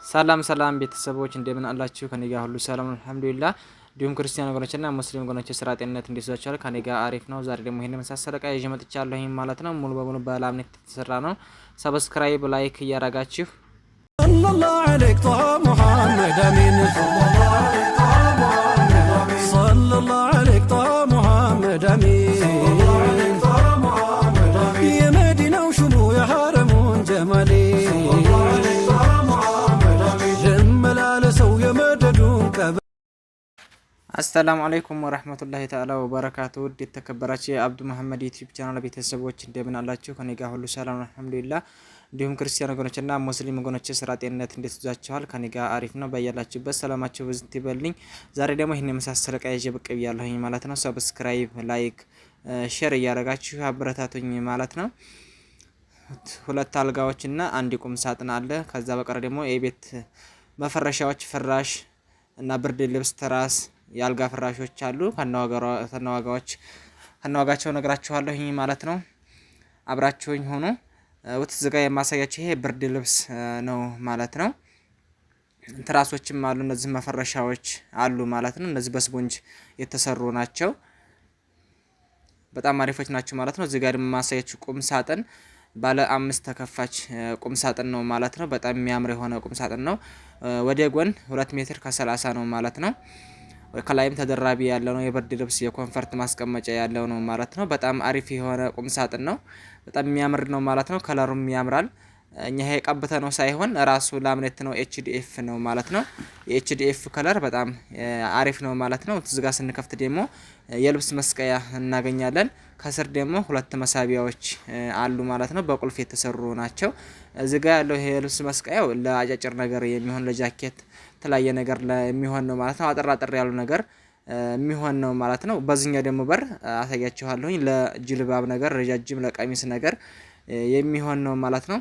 ሰላም ሰላም ቤተሰቦች እንደምን አላችሁ? ከኔ ጋር ሁሉ ሰላም አልሐምዱሊላህ። እንዲሁም ክርስቲያን ወገኖችና ሙስሊም ወገኖች ስራ ጤንነት እንዴት ይዟችኋል? ከኔ ጋር አሪፍ ነው። ዛሬ ደግሞ ይሄን መሳሰለ ዕቃ ይዤ መጥቻለሁ ማለት ነው። ሙሉ በሙሉ በላምኔት የተሰራ ነው። ሰብስክራይብ ላይክ እያረጋችሁ ሰለላሁ ዐለይሂ ሙሐመድ አሚን ሰለላሁ ዐለይሂ ሙሐመድ አሚን የመዲናው ሽሙ የሐረሙን ጀማሊ አሰላሙ አለይኩም ወራህመቱላሂ ተዓላ ወበረካቱ። ውድ የተከበራችሁ የአብዱ መሐመድ ዩቲዩብ ቻናል ቤተሰቦች እንደምን አላችሁ? ከኔ ጋር ሁሉ ሰላም አልሐምዱሊላህ። እንዲሁም ክርስቲያን ወገኖችና ሙስሊም ወገኖች ስራ ጤንነት እንዴት ይዟችኋል? ከኔ ጋር አሪፍ ነው። በያላችሁበት ሰላማችሁ ብዝት ይበልኝ። ዛሬ ደግሞ ይሄን የመሳሰለ ዕቃ ይዤ ብቅ ብያለሁኝ ማለት ነው። ሰብስክራይብ ላይክ ሼር እያደረጋችሁ አበረታቱኝ ማለት ነው። ሁለት አልጋዎችና አንድ ቁም ሳጥን አለ። ከዛ በቀር ደግሞ የቤት መፈረሻዎች ፍራሽ እና ብርድ ልብስ ትራስ የአልጋ ፍራሾች አሉ። ከነዋጋቸው ነግራችኋለሁ ማለት ነው። አብራችሁኝ ሆኖ ወትዝጋ የማሳያችሁ ይሄ ብርድ ልብስ ነው ማለት ነው። ትራሶችም አሉ። እነዚህ መፈረሻዎች አሉ ማለት ነው። እነዚህ በስፖንጅ የተሰሩ ናቸው። በጣም አሪፎች ናቸው ማለት ነው። እዚህ ጋር የማሳያችሁ ቁም ሳጥን ባለ 5 ተከፋች ቁም ሳጥን ነው ማለት ነው። በጣም የሚያምር የሆነ ቁም ሳጥን ነው። ወደ ጎን 2 ሜትር ከ30 ነው ማለት ነው። ከላይም ተደራቢ ያለው ነው። የብርድ ልብስ የኮንፈርት ማስቀመጫ ያለው ነው ማለት ነው። በጣም አሪፍ የሆነ ቁም ሳጥን ነው። በጣም የሚያምር ነው ማለት ነው። ከለሩም ያምራል። እኛ ይሄ ቀብተ ነው ሳይሆን ራሱ ላምኔት ነው፣ ኤችዲኤፍ ነው ማለት ነው። የኤችዲኤፍ ከለር በጣም አሪፍ ነው ማለት ነው። እዚህ ጋር ስንከፍት ደግሞ የልብስ መስቀያ እናገኛለን። ከስር ደግሞ 2 መሳቢያዎች አሉ ማለት ነው። በቁልፍ የተሰሩ ናቸው። እዚህ ጋር ያለው የልብስ መስቀያው ለአጫጭር ነገር የሚሆን ለጃኬት ተለያየ ነገር የሚሆን ነው ማለት ነው። አጥር ያሉ ነገር የሚሆን ነው ማለት ነው። በዚህኛው ደግሞ በር አሳያችኋለሁኝ ለጅልባብ ነገር ረጃጅም ለቀሚስ ነገር የሚሆን ነው ማለት ነው።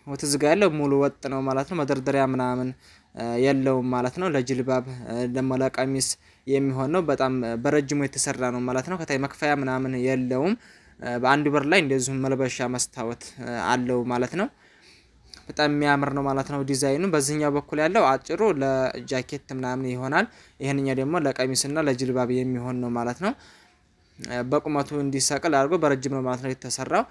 ወትዝጋ ያለው ሙሉ ወጥ ነው ማለት ነው። መደርደሪያ ምናምን የለውም ማለት ነው። ለጅልባብ ደግሞ ለቀሚስ የሚሆን ነው። በጣም በረጅሙ የተሰራ ነው ማለት ነው። ከታይ መክፈያ ምናምን የለውም። በአንድ በር ላይ እንደዚሁም መልበሻ መስታወት አለው ማለት ነው። በጣም የሚያምር ነው ማለት ነው ዲዛይኑ። በዚህኛው በኩል ያለው አጭሩ ለጃኬት ምናምን ይሆናል። ይሄንኛው ደግሞ ለቀሚስና ለጅልባብ የሚሆን ነው ማለት ነው። በቁመቱ እንዲሰቅል አድርጎ በረጅም ነው ማለት ነው የተሰራው።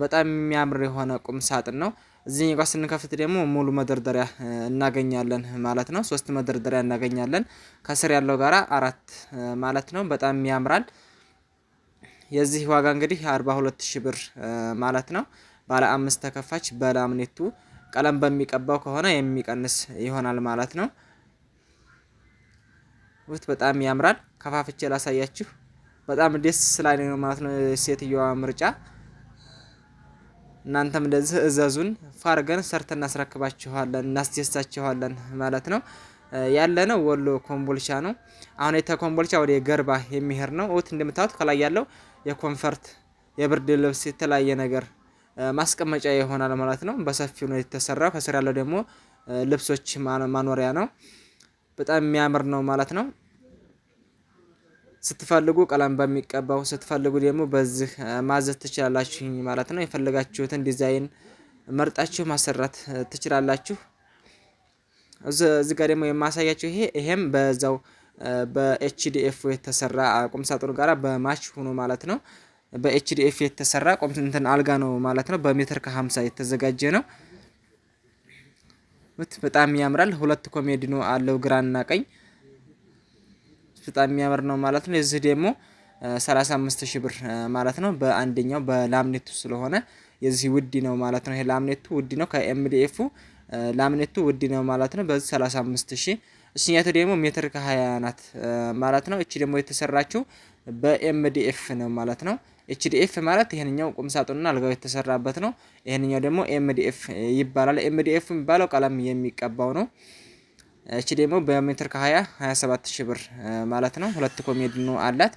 በጣም የሚያምር የሆነ ቁም ሳጥን ነው። እዚህኛው ጋር ስንከፍት ደግሞ ሙሉ መደርደሪያ እናገኛለን ማለት ነው። 3 መደርደሪያ እናገኛለን። ከስር ያለው ጋራ 4 ማለት ነው። በጣም ያምራል። የዚህ ዋጋ እንግዲህ 42000 ብር ማለት ነው። ባለ 5 ተከፋች በላምኔቱ ቀለም በሚቀባው ከሆነ የሚቀንስ ይሆናል ማለት ነው። በጣም ያምራል። ከፋፍቼ ላሳያችሁ። በጣም ደስ ስላለኝ ነው ማለት ነው ሴትዮዋ ምርጫ። እናንተም እንደዚህ እዘዙን፣ ፋርገን ሰርተን እናስረክባችኋለን፣ እናስደስታችኋለን ማለት ነው። ያለነው ወሎ ኮምቦልቻ ነው። አሁን ኮምቦልቻ ወደ ገርባ የሚሄድ ነው። እንደምታዩት ከላይ ያለው የኮንፈርት የብርድ ልብስ የተለያየ ነገር ማስቀመጫ ይሆናል ማለት ነው። በሰፊው ነው የተሰራው። ከስር ያለው ደግሞ ልብሶች ማኖሪያ ነው። በጣም የሚያምር ነው ማለት ነው። ስትፈልጉ ቀለም በሚቀባው ስትፈልጉ ደግሞ በዚህ ማዘዝ ትችላላችሁ ማለት ነው። የፈለጋችሁትን ዲዛይን መርጣችሁ ማሰራት ትችላላችሁ። እዚህ ጋር ደግሞ የማሳያችሁ ይሄም በዛው በኤችዲኤፍ የተሰራ ቁም ሳጥኑ ጋራ በማች ሆኖ ማለት ነው። በኤችዲኤፍ የተሰራ ቁም አልጋ ነው ማለት ነው። በሜትር ከ50 የተዘጋጀ ነው። በጣም ያምራል። 2 ኮሜዲኖ አለው ግራና ቀኝ። በጣም የሚያምር ነው ማለት ነው። የዚህ ደግሞ 35000 ብር ማለት ነው። በአንደኛው በላምኔቱ ስለሆነ የዚህ ውድ ነው ማለት ነው። ይሄ ላምኔቱ ውድ ነው። ከኤምዲኤፉ ላምኔቱ ውድ ነው ማለት ነው። በዚህ 35000። እሺኛቱ ደግሞ ሜትር ከ20 ናት ማለት ነው። እቺ ደግሞ የተሰራችው በኤምዲኤፍ ነው ማለት ነው። ኤችዲኤፍ ማለት ይሄንኛው ቁም ሳጥኑና አልጋው የተሰራበት ነው። ይሄንኛው ደግሞ ኤምዲኤፍ ይባላል። ኤምዲኤፍ የሚባለው ቀለም የሚቀባው ነው። እቺ ደግሞ በሜትር ከ20 27000 ብር ማለት ነው። 2 ኮሜዲኖ አላት።